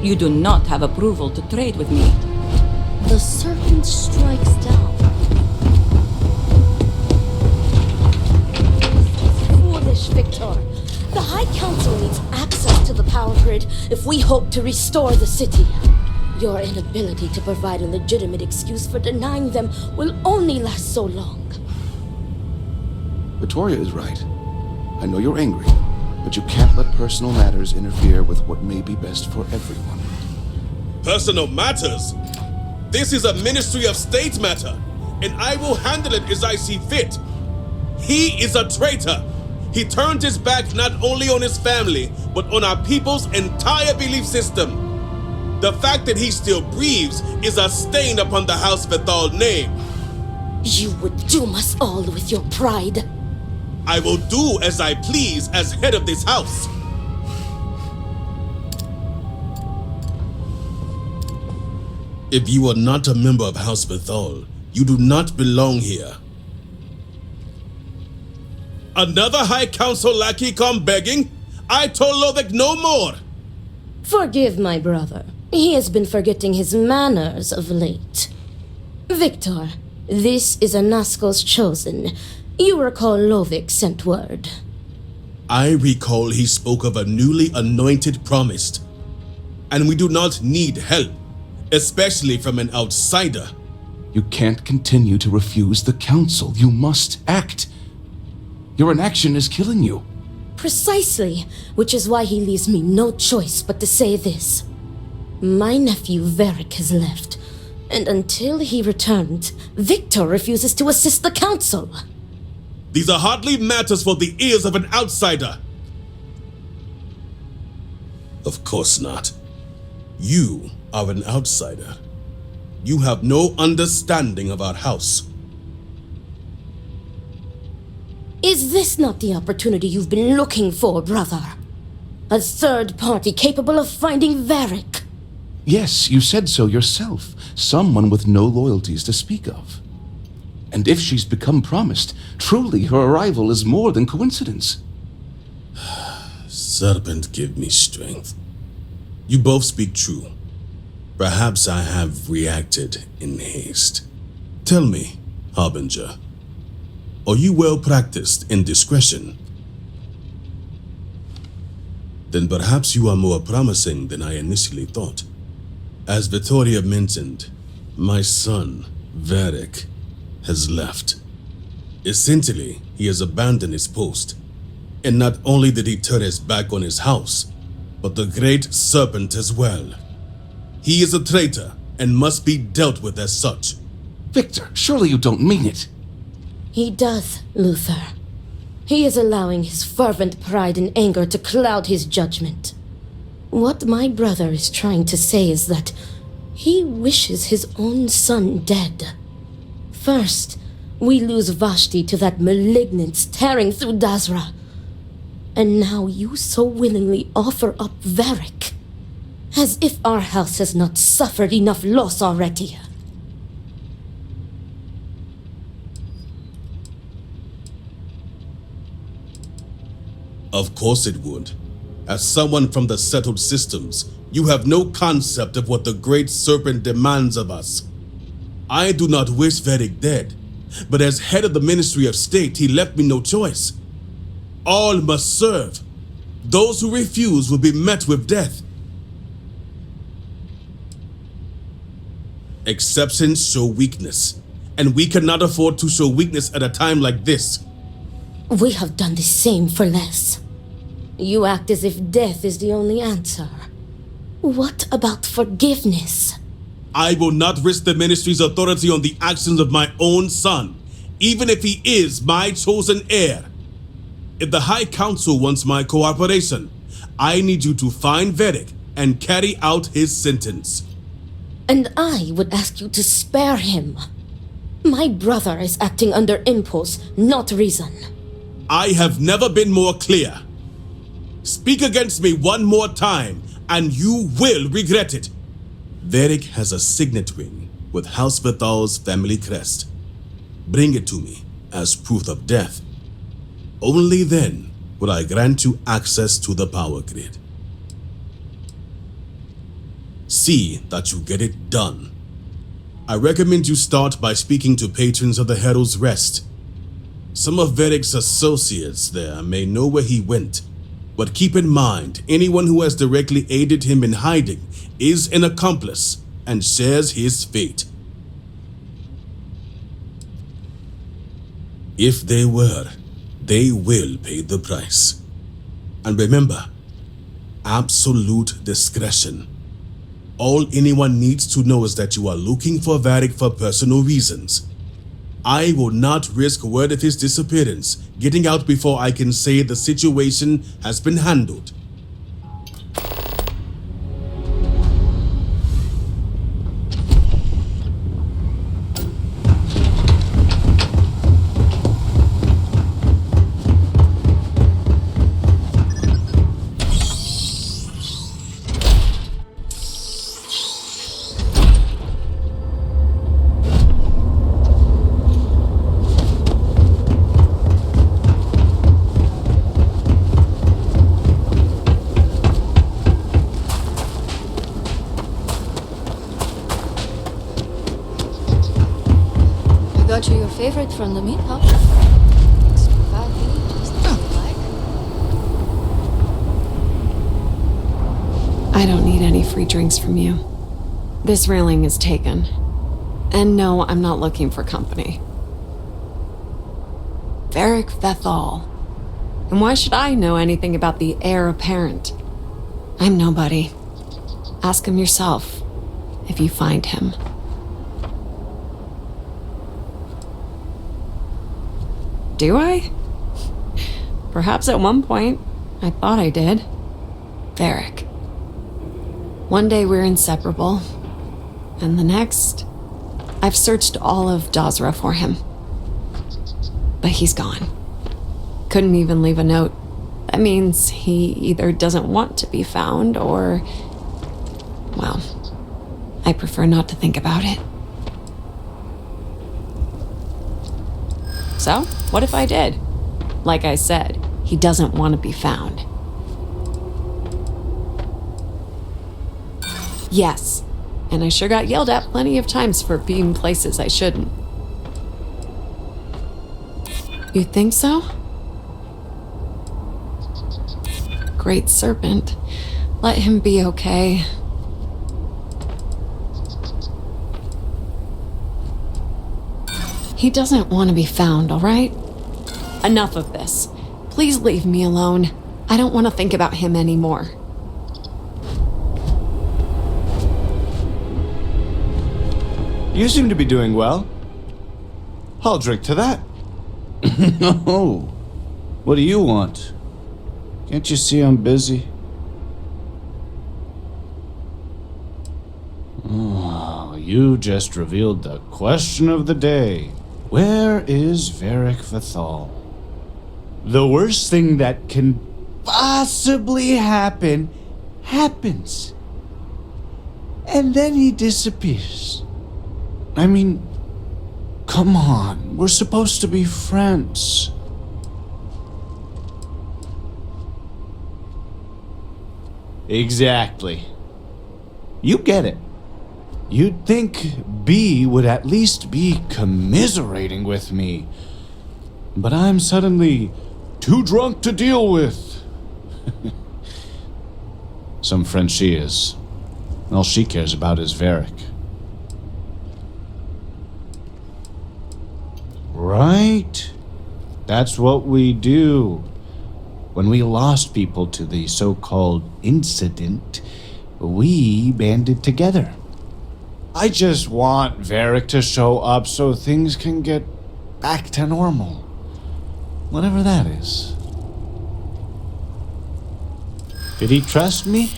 You do not have approval to trade with me. The serpent strikes down. Foolish, Victor. The High Council needs access to the power grid if we hope to restore the city. Your inability to provide a legitimate excuse for denying them will only last so long. Victoria is right. I know you're angry, but you can't let personal matters interfere with what may be best for everyone. Personal matters? This is a Ministry of State matter, and I will handle it as I see fit. He is a traitor. He turned his back not only on his family, but on our people's entire belief system. The fact that he still breathes is a stain upon the House Vethal name. You would doom us all with your pride. I will do as I please as head of this house. If you are not a member of House Vethal, you do not belong here. Another High Council lackey come begging? I told Lovick no more. Forgive my brother. He has been forgetting his manners of late. Victor, this is Anasco's chosen. You recall Lovick sent word. I recall he spoke of a newly anointed promised. And we do not need help, especially from an outsider. You can't continue to refuse the council. You must act. Your inaction is killing you. Precisely, which is why he leaves me no choice but to say this. My nephew Varric has left, and until he returns, Victor refuses to assist the council. These are hardly matters for the ears of an outsider. Of course not. You are an outsider. You have no understanding of our house. Is this not the opportunity you've been looking for, brother? A third party capable of finding Varric? Yes, you said so yourself. Someone with no loyalties to speak of. And if she's become promised, truly her arrival is more than coincidence. Serpent, give me strength. You both speak true. Perhaps I have reacted in haste. Tell me, Harbinger, are you well practiced in discretion? Then perhaps you are more promising than I initially thought. As Vittoria mentioned, my son, Varric, has left. Essentially, he has abandoned his post. And not only did he turn his back on his house, but the great serpent as well. He is a traitor and must be dealt with as such. Victor, surely you don't mean it. He does, Luther. He is allowing his fervent pride and anger to cloud his judgment. What my brother is trying to say is that he wishes his own son dead. First, we lose Vashti to that malignance tearing through Dazra. And now you so willingly offer up Varric. As if our house has not suffered enough loss already. Of course it would. As someone from the settled systems, you have no concept of what the great serpent demands of us. I do not wish Varric dead, but as head of the Ministry of State, he left me no choice. All must serve. Those who refuse will be met with death. Exceptions show weakness, and we cannot afford to show weakness at a time like this. We have done the same for less. You act as if death is the only answer. What about forgiveness? I will not risk the ministry's authority on the actions of my own son, even if he is my chosen heir. If the High Council wants my cooperation, I need you to find Varric and carry out his sentence. And I would ask you to spare him. My brother is acting under impulse, not reason. I have never been more clear. Speak against me one more time, and you will regret it. Varric has a signet ring with House Bethal's family crest. Bring it to me as proof of death. Only then will I grant you access to the power grid. See that you get it done. I recommend you start by speaking to patrons of the Herald's Rest. Some of Veric's associates there may know where he went, but keep in mind, anyone who has directly aided him in hiding is an accomplice and shares his fate. If they were, they will pay the price. And remember, absolute discretion. All anyone needs to know is that you are looking for Varick for personal reasons. I will not risk word of his disappearance getting out before I can say the situation has been handled. Got you your favorite from the meat hop. Extra fatty, just like you like. I don't need any free drinks from you. This railing is taken. And no, I'm not looking for company. Varick Vethal. And why should I know anything about the heir apparent? I'm nobody. Ask him yourself, if you find him. Do I? Perhaps at one point, I thought I did. Varick. One day we're inseparable, and the next, I've searched all of Dazra for him. But he's gone. Couldn't even leave a note. That means he either doesn't want to be found or, well, I prefer not to think about it. So, what if I did? Like I said, he doesn't want to be found. Yes, and I sure got yelled at plenty of times for being places I shouldn't. You think so? Great serpent. Let him be okay. He doesn't want to be found, all right? Enough of this. Please leave me alone. I don't want to think about him anymore. You seem to be doing well. I'll drink to that. No. What do you want? Can't you see I'm busy? Oh, you just revealed the question of the day. Where is Varick Vethal? The worst thing that can possibly happen, happens. And then he disappears. I mean, come on, we're supposed to be friends. Exactly. You get it. You'd think B would at least be commiserating with me. But I'm suddenly too drunk to deal with. Some friend she is. All she cares about is Varick. Right? That's what we do. When we lost people to the so-called incident, we banded together. I just want Varick to show up so things can get back to normal. Whatever that is. Did he trust me?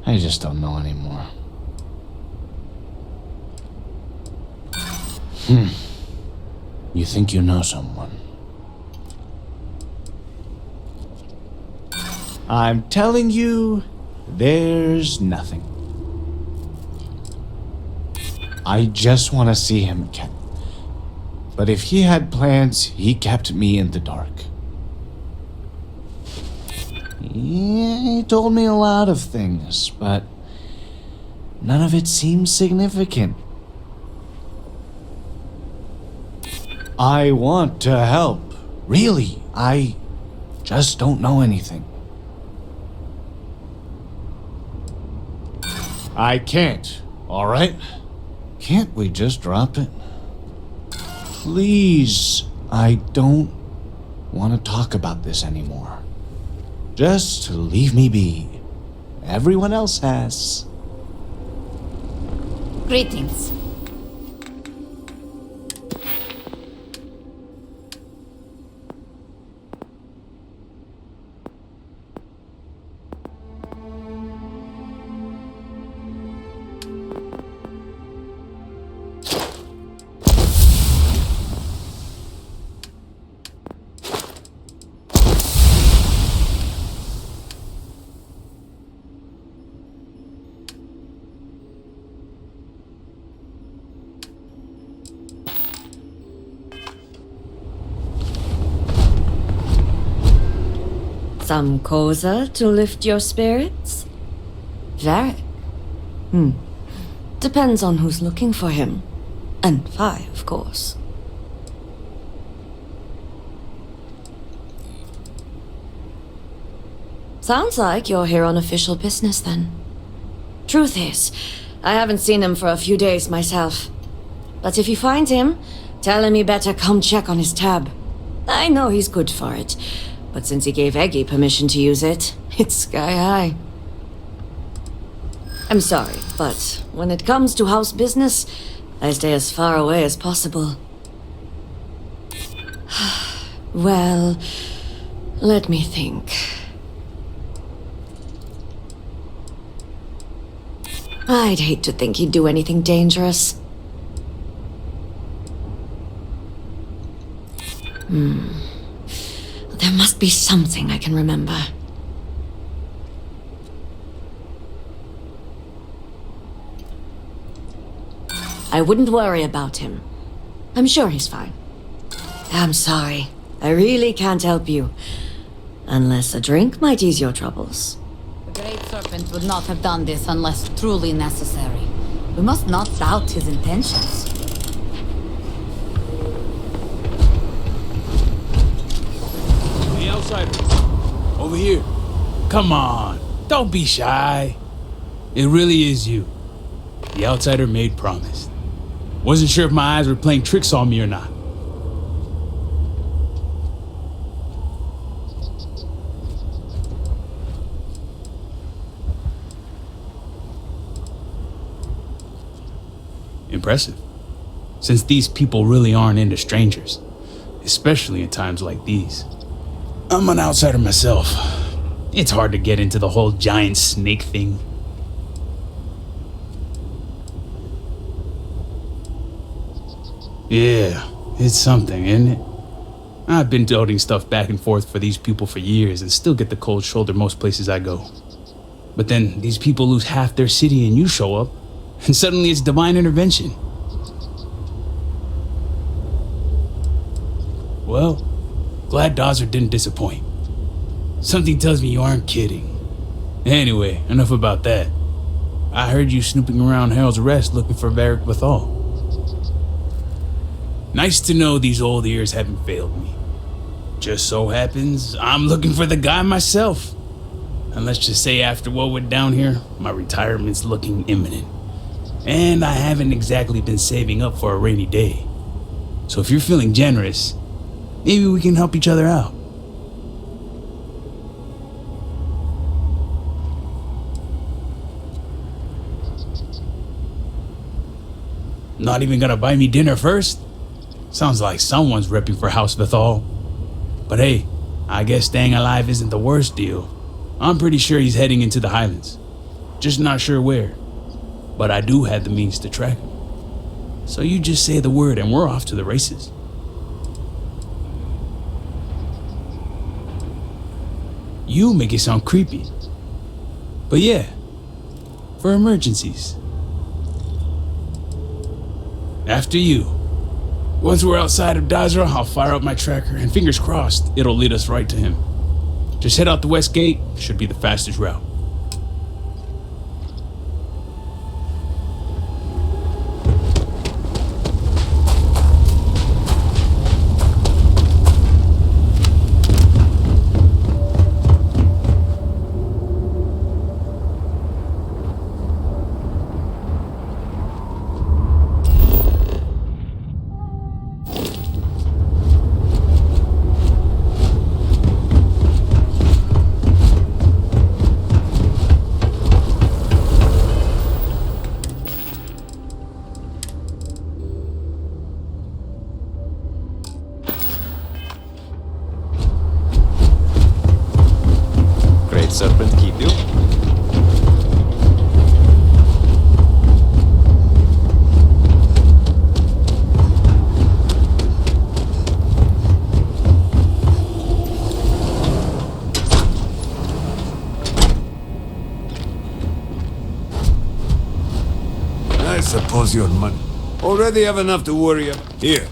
I just don't know anymore. You think you know someone? I'm telling you, there's nothing. I just want to see him kept. But if he had plans, he kept me in the dark. He told me a lot of things, but none of it seems significant. I want to help. Really, I just don't know anything. I can't, all right? Can't we just drop it? Please, I don't want to talk about this anymore. Just leave me be. Everyone else has. Greetings. Some cosa to lift your spirits? Varric? Depends on who's looking for him. And Vi, of course. Sounds like you're here on official business, then. Truth is, I haven't seen him for a few days myself. But if you find him, tell him he better come check on his tab. I know he's good for it, but since he gave Eggy permission to use it, it's sky high. I'm sorry, but when it comes to house business, I stay as far away as possible. Well, let me think. I'd hate to think he'd do anything dangerous. There must be something I can remember. I wouldn't worry about him. I'm sure he's fine. I'm sorry. I really can't help you. Unless a drink might ease your troubles. The Great Serpent would not have done this unless truly necessary. We must not doubt his intentions. The outsider. Over here. Come on. Don't be shy. It really is you. The outsider made promise. Wasn't sure if my eyes were playing tricks on me or not. Impressive. Since these people really aren't into strangers, especially in times like these. I'm an outsider myself. It's hard to get into the whole giant snake thing. Yeah, it's something, isn't it? I've been toting stuff back and forth for these people for years and still get the cold shoulder most places I go. But then these people lose half their city and you show up, and suddenly it's divine intervention. Well, glad Dazzer didn't disappoint. Something tells me you aren't kidding. Anyway, enough about that. I heard you snooping around Harold's Rest looking for Varric Vithal. Nice to know these old ears haven't failed me. Just so happens I'm looking for the guy myself. And let's just say after what went down here, my retirement's looking imminent. And I haven't exactly been saving up for a rainy day. So if you're feeling generous, maybe we can help each other out. Not even gonna buy me dinner first? Sounds like someone's repping for House Vithal. But hey, I guess staying alive isn't the worst deal. I'm pretty sure he's heading into the Highlands. Just not sure where. But I do have the means to track him. So you just say the word and we're off to the races. You make it sound creepy. But yeah, for emergencies. After you. Once we're outside of Dazra, I'll fire up my tracker, and fingers crossed, it'll lead us right to him. Just head out the west gate, should be the fastest route. Great Serpent keep you. I suppose your money. Already have enough to worry about. Here.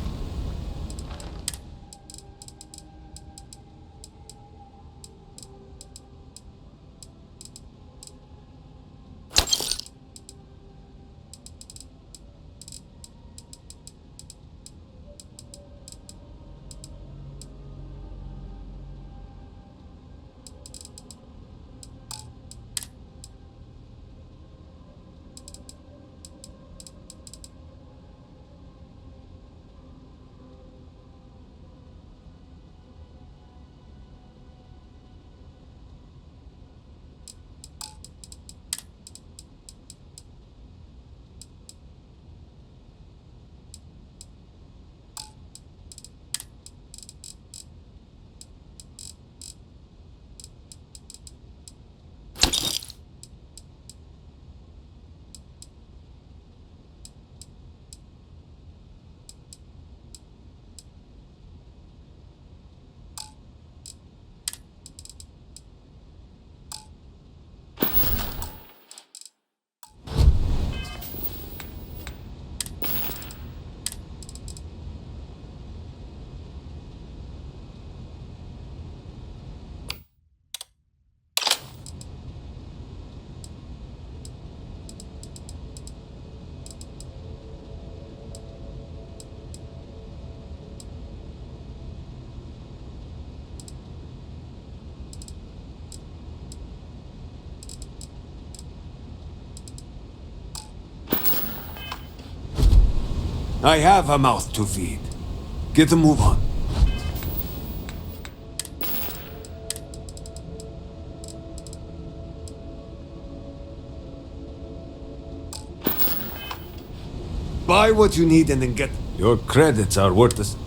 I have a mouth to feed. Get a move on. Buy what you need and then get... Your credits are worthless.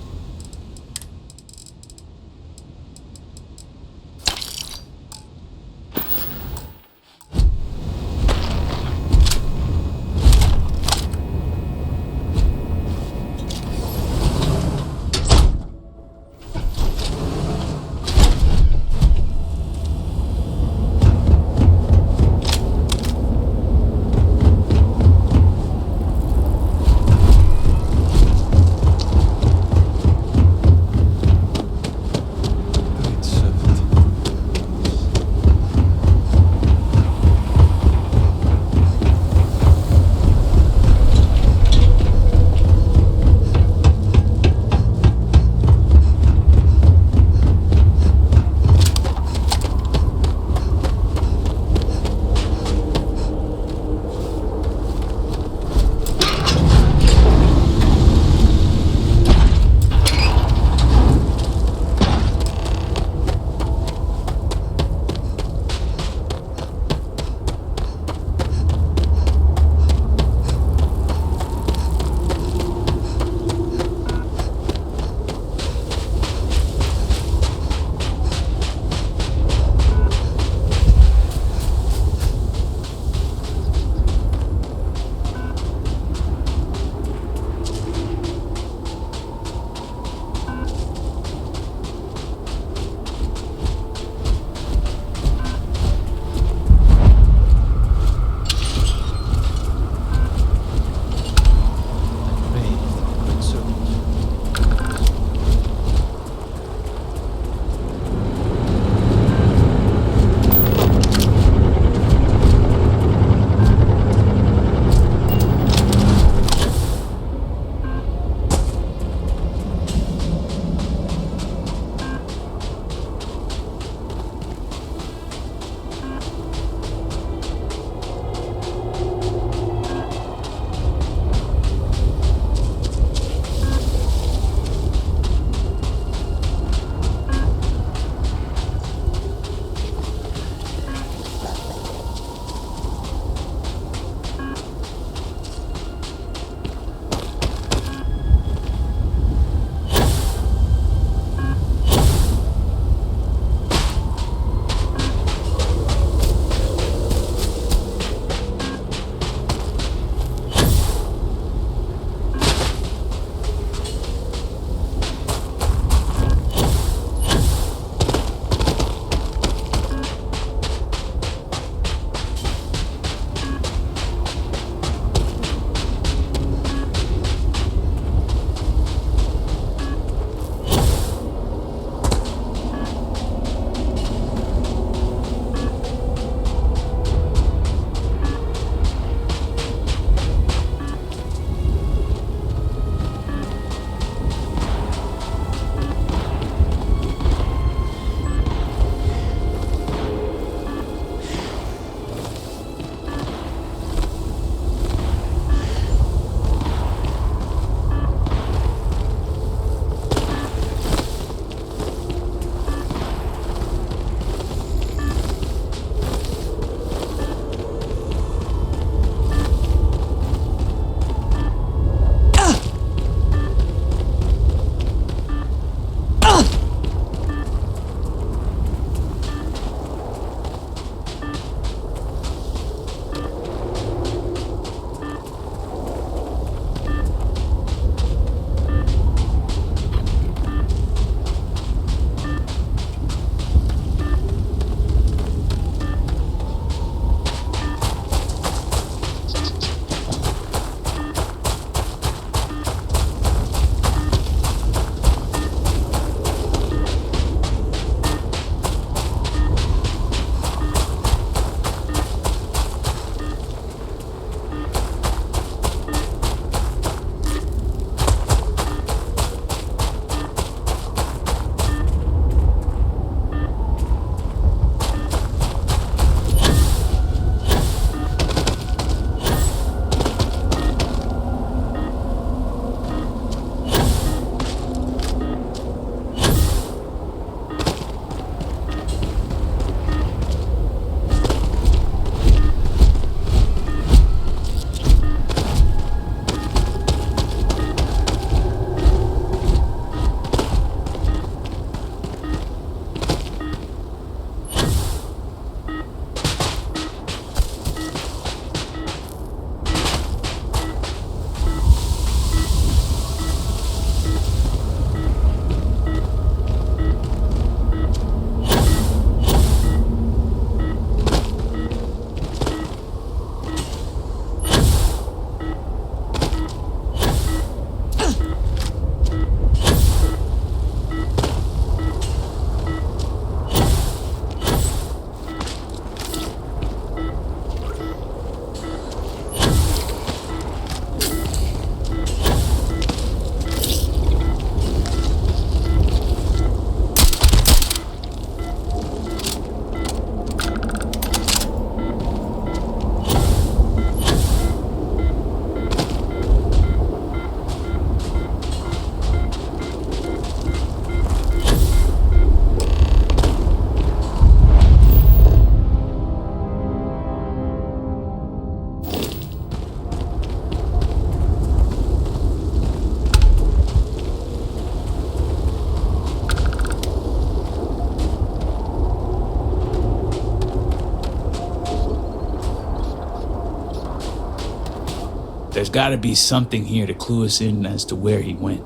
gotta be something here to clue us in as to where he went.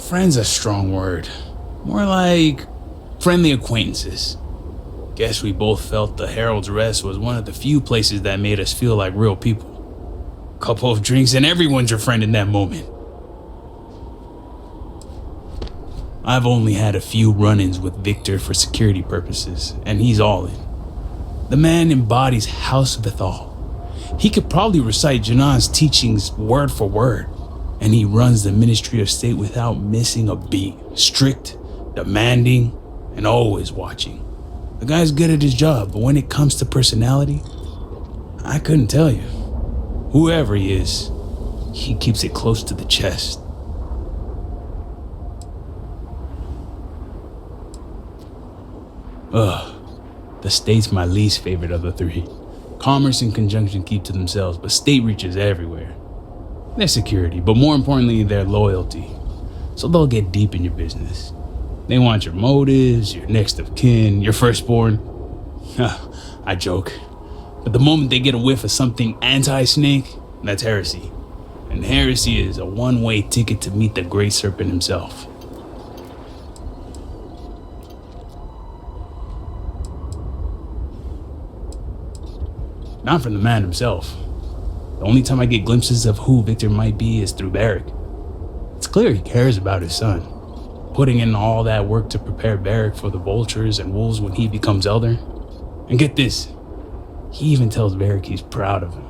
Friend's a strong word. More like friendly acquaintances. Guess we both felt the Herald's Rest was one of the few places that made us feel like real people. Couple of drinks and everyone's your friend in that moment. I've only had a few run-ins with Victor for security purposes, and he's all in. The man embodies House Bethal. He could probably recite Janan's teachings word for word, and he runs the Ministry of State without missing a beat. Strict, demanding, and always watching. The guy's good at his job, but when it comes to personality, I couldn't tell you. Whoever he is, he keeps it close to the chest. The state's my least favorite of the three. Commerce and conjunction keep to themselves, but state reaches everywhere. Their security, but more importantly, their loyalty. So they'll get deep in your business. They want your motives, your next of kin, your firstborn. I joke. But the moment they get a whiff of something anti-snake, that's heresy. And heresy is a one-way ticket to meet the Great Serpent himself. Not from the man himself. The only time I get glimpses of who Victor might be is through Barrick. It's clear he cares about his son, putting in all that work to prepare Barrick for the vultures and wolves when he becomes elder. And get this, he even tells Barrick he's proud of him.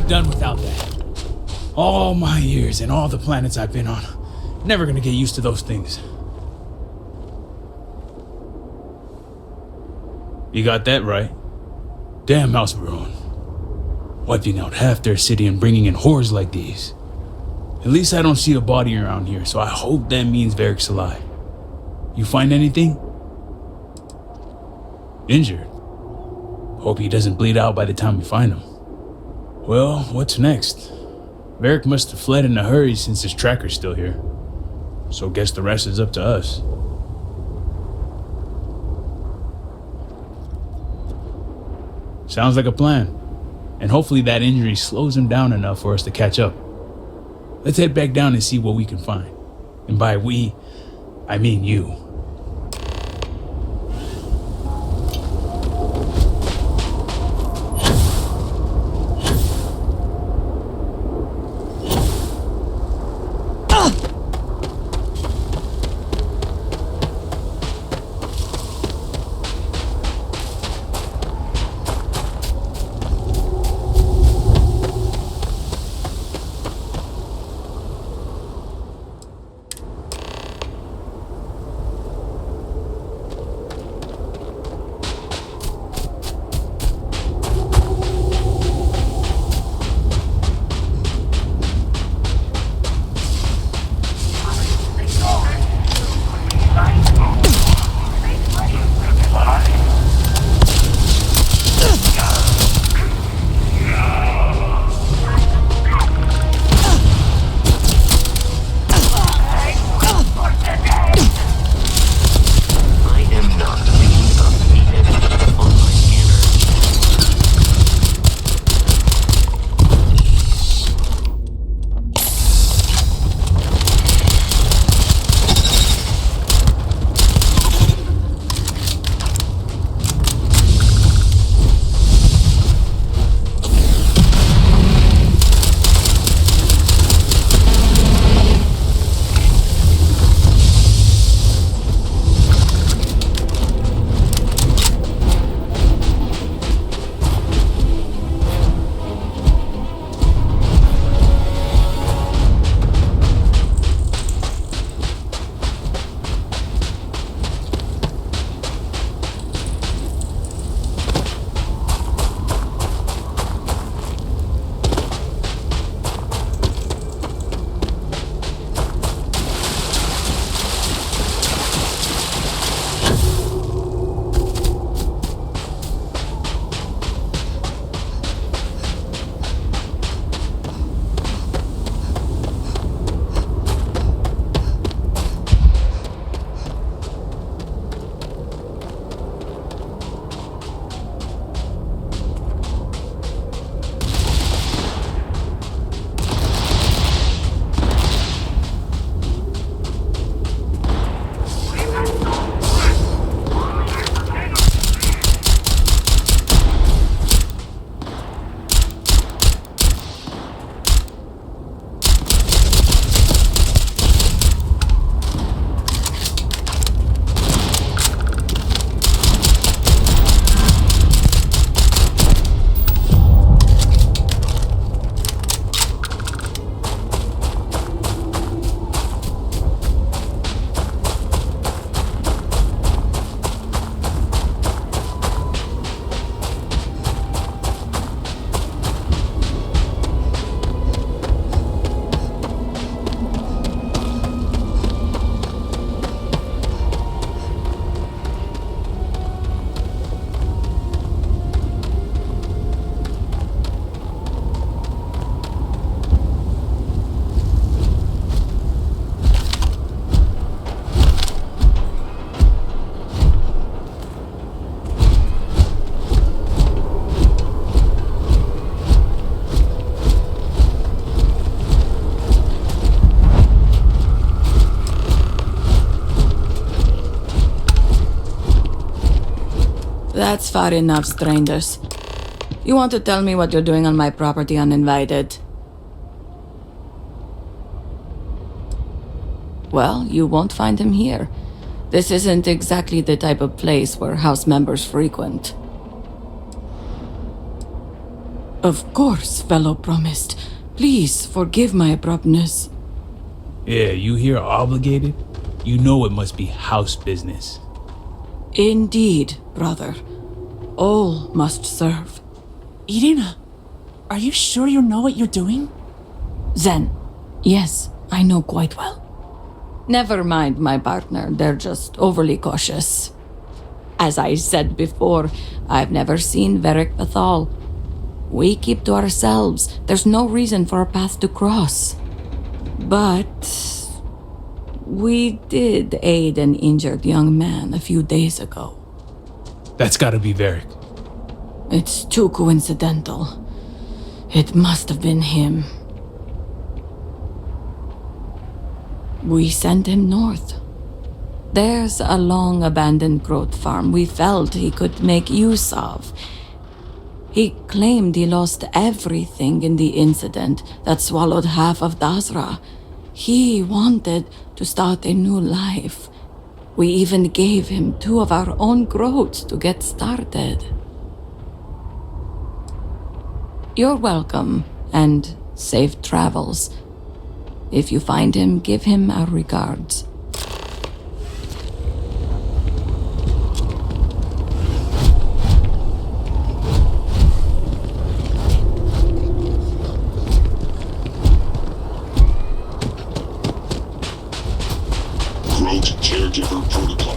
Done without that. All my years and all the planets I've been on. Never gonna get used to those things. You got that right. Damn House Baron. Wiping out half their city and bringing in horrors like these. At least I don't see a body around here, so I hope that means Varric's alive. You find anything? Injured. Hope he doesn't bleed out by the time we find him. Well, what's next? Varric must have fled in a hurry since his tracker's still here. So guess the rest is up to us. Sounds like a plan. And hopefully that injury slows him down enough for us to catch up. Let's head back down and see what we can find. And by we, I mean you. That's far enough, strangers. You want to tell me what you're doing on my property uninvited? Well, you won't find him here. This isn't exactly the type of place where house members frequent. Of course, fellow promised. Please forgive my abruptness. Yeah, you here are obligated? You know it must be house business. Indeed, brother. All must serve. Irina, are you sure you know what you're doing? Zen, yes, I know quite well. Never mind my partner, they're just overly cautious. As I said before, I've never seen Varric Bethal. We keep to ourselves. There's no reason for our path to cross. But we did aid an injured young man a few days ago. That's gotta be Varric. It's too coincidental. It must have been him. We sent him north. There's a long-abandoned growth farm we felt he could make use of. He claimed he lost everything in the incident that swallowed half of Dazra. He wanted to start a new life. We even gave him 2 of our own groats to get started. You're welcome, and safe travels. If you find him, give him our regards. Groat Caregiver Protocol.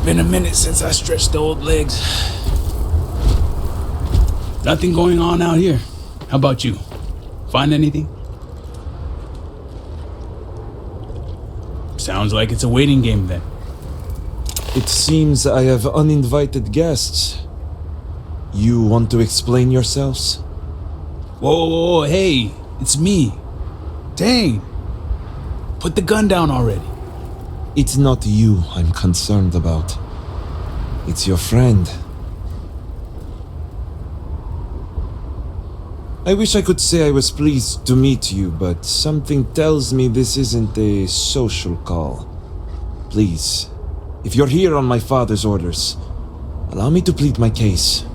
Been a minute since I stretched the old legs. Nothing going on out here. How about you? Find anything? Sounds like it's a waiting game then. It seems I have uninvited guests. You want to explain yourselves? Whoa, hey, it's me. Dang. Put the gun down already. It's not you I'm concerned about. It's your friend. I wish I could say I was pleased to meet you, but something tells me this isn't a social call. Please, if you're here on my father's orders, allow me to plead my case.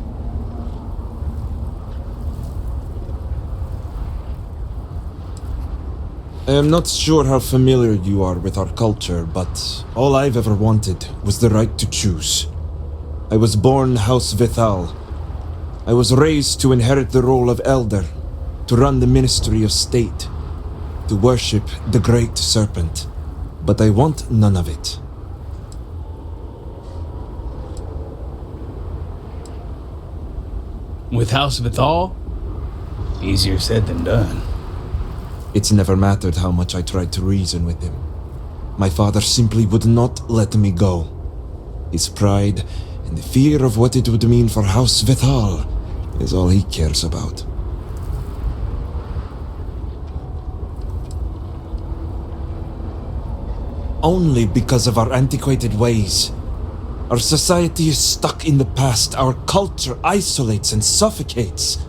I am not sure how familiar you are with our culture, but all I've ever wanted was the right to choose. I was born House Vithal. I was raised to inherit the role of elder, to run the Ministry of State, to worship the Great Serpent. But I want none of it. With House Vithal? Easier said than done. It's never mattered how much I tried to reason with him. My father simply would not let me go. His pride and the fear of what it would mean for House Vithal is all he cares about. Only because of our antiquated ways. Our society is stuck in the past. Our culture isolates and suffocates.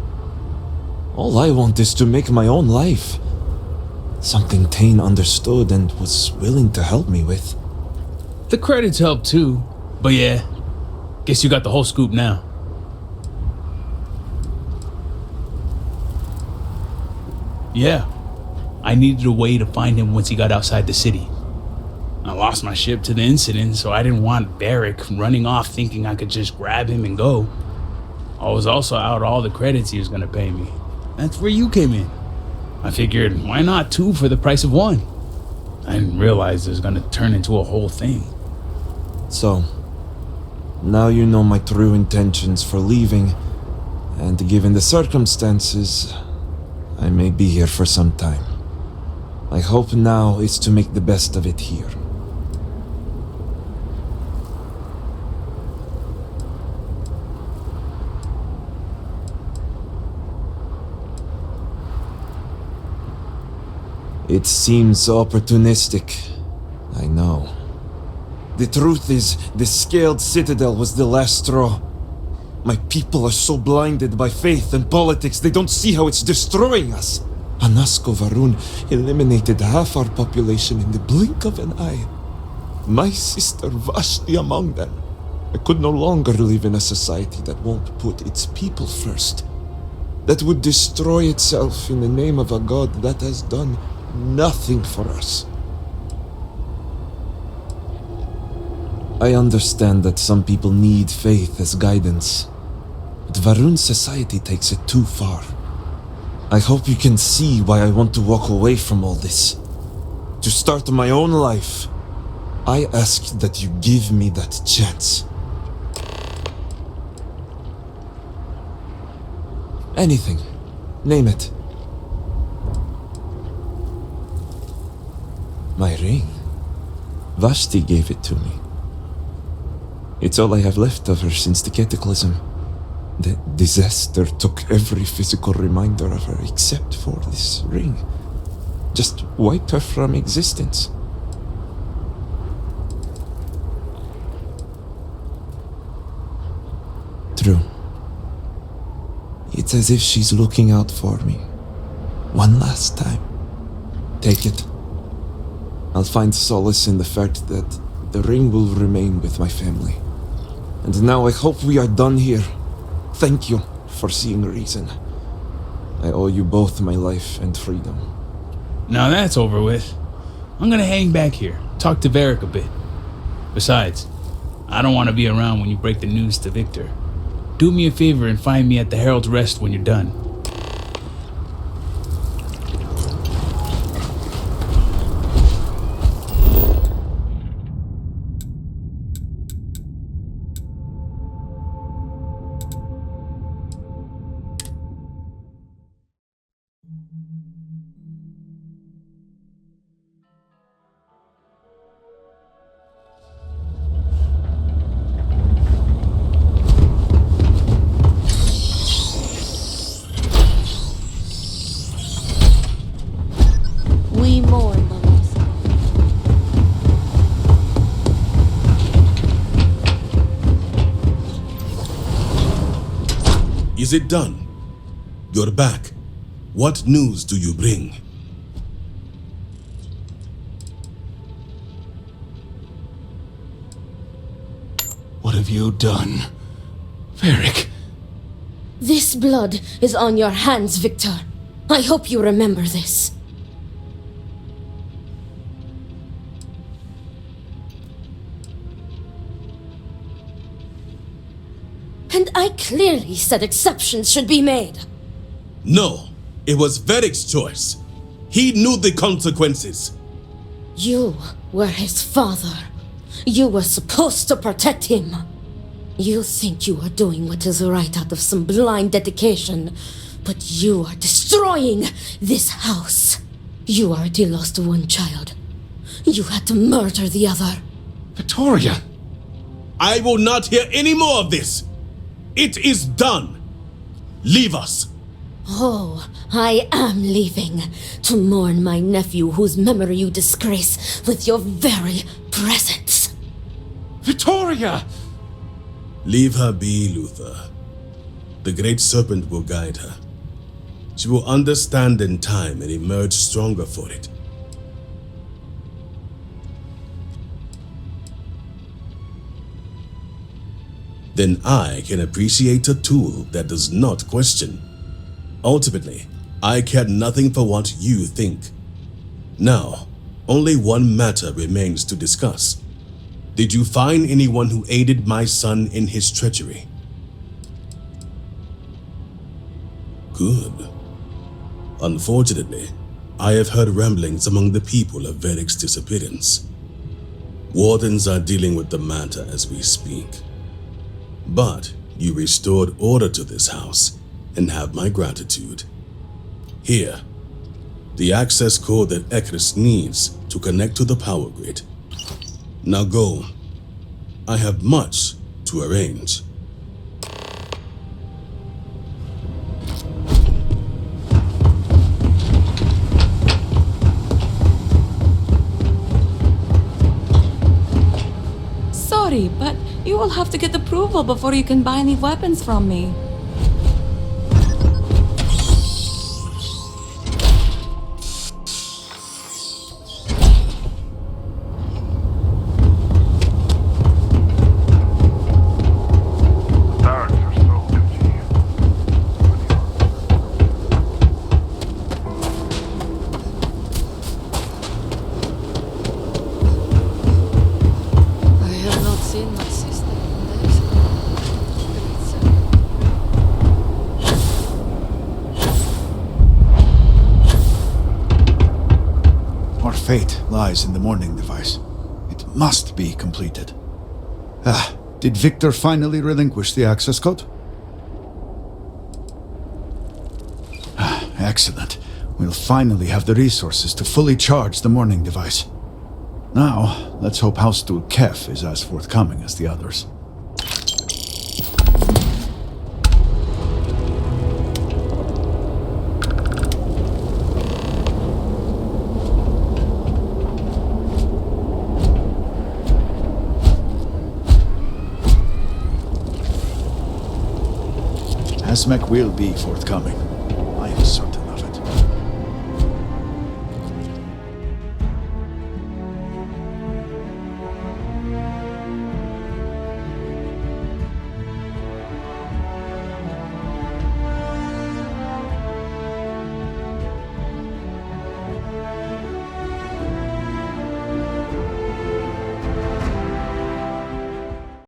All I want is to make my own life. Something Tane understood and was willing to help me with. The credits help too, but yeah, guess you got the whole scoop now. Yeah, I needed a way to find him once he got outside the city. I lost my ship to the incident, so I didn't want Barrick running off thinking I could just grab him and go. I was also out all the credits he was gonna pay me. That's where you came in. I figured, why not 2 for the price of 1? I didn't realize it was gonna turn into a whole thing. So, now you know my true intentions for leaving, and given the circumstances, I may be here for some time. My hope now is to make the best of it here. It seems opportunistic, I know. The truth is, the scaled citadel was the last straw. My people are so blinded by faith and politics, they don't see how it's destroying us. Anasko Varun eliminated half our population in the blink of an eye. My sister Vashti among them. I could no longer live in a society that won't put its people first. That would destroy itself in the name of a god that has done nothing for us. I understand that some people need faith as guidance, but Varun's society takes it too far. I hope you can see why I want to walk away from all this. To start my own life. I ask that you give me that chance. Anything. Name it. My ring. Vashti gave it to me. It's all I have left of her since the cataclysm. The disaster took every physical reminder of her except for this ring. Just wiped her from existence. True. It's as if she's looking out for me. One last time. Take it. I'll find solace in the fact that the ring will remain with my family. And now I hope we are done here. Thank you for seeing reason. I owe you both my life and freedom. Now that's over with. I'm gonna hang back here, talk to Varric a bit. Besides, I don't want to be around when you break the news to Victor. Do me a favor and find me at the Herald's Rest when you're done. Is it done? You're back. What news do you bring? What have you done? Varric. This blood is on your hands, Victor. I hope you remember this. And I clearly said exceptions should be made. No, it was Varric's choice. He knew the consequences. You were his father. You were supposed to protect him. You think you are doing what is right out of some blind dedication, but you are destroying this house. You already lost one child. You had to murder the other. Victoria! I will not hear any more of this. It is done. Leave us. Oh, I am leaving to mourn my nephew whose memory you disgrace with your very presence. Victoria! Leave her be, Luther. The Great Serpent will guide her. She will understand in time and emerge stronger for it. Then I can appreciate a tool that does not question. Ultimately, I care nothing for what you think. Now, only one matter remains to discuss. Did you find anyone who aided my son in his treachery? Good. Unfortunately, I have heard ramblings among the people of Varric's disappearance. Wardens are dealing with the matter as we speak. But you restored order to this house and have my gratitude. Here, the access code that Ekris needs to connect to the power grid. Now go. I have much to arrange. Sorry, but you will have to get approval before you can buy any weapons from me. Fate lies in the mourning device. It must be completed. Did Victor finally relinquish the access code? Excellent. We'll finally have the resources to fully charge the mourning device. Now, let's hope House Steward Kef is as forthcoming as the others. Asmech will be forthcoming. I am certain.